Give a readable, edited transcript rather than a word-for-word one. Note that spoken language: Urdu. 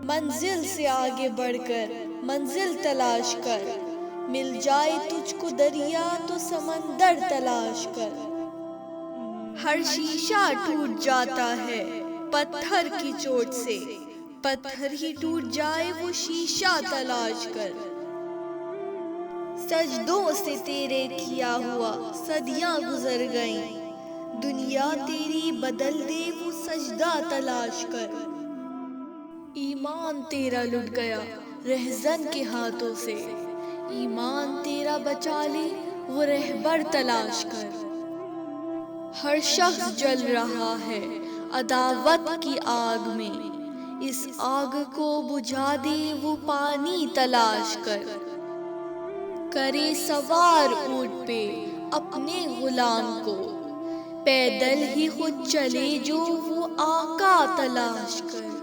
منزل سے آگے بڑھ کر منزل تلاش کر، مل جائے تجھ کو دریا تو سمندر تلاش کر۔ ہر شیشہ ٹوٹ جاتا ہے پتھر کی چوٹ سے، پتھر ہی ٹوٹ جائے وہ شیشہ تلاش کر۔ سجدوں سے تیرے کیا ہوا صدیاں گزر گئیں، دنیا تیری بدل دے وہ سجدہ تلاش کر۔ ایمان تیرا لٹ گیا رہزن کے ہاتھوں سے، ایمان تیرا بچا لے وہ رہبر تلاش کر۔ ہر شخص جل رہا ہے عداوت کی آگ میں، اس آگ کو بجھا دے وہ پانی تلاش کر۔ کرے سوار اونٹ پہ اپنے غلام کو، پیدل ہی خود چلے جو وہ آقا تلاش کر۔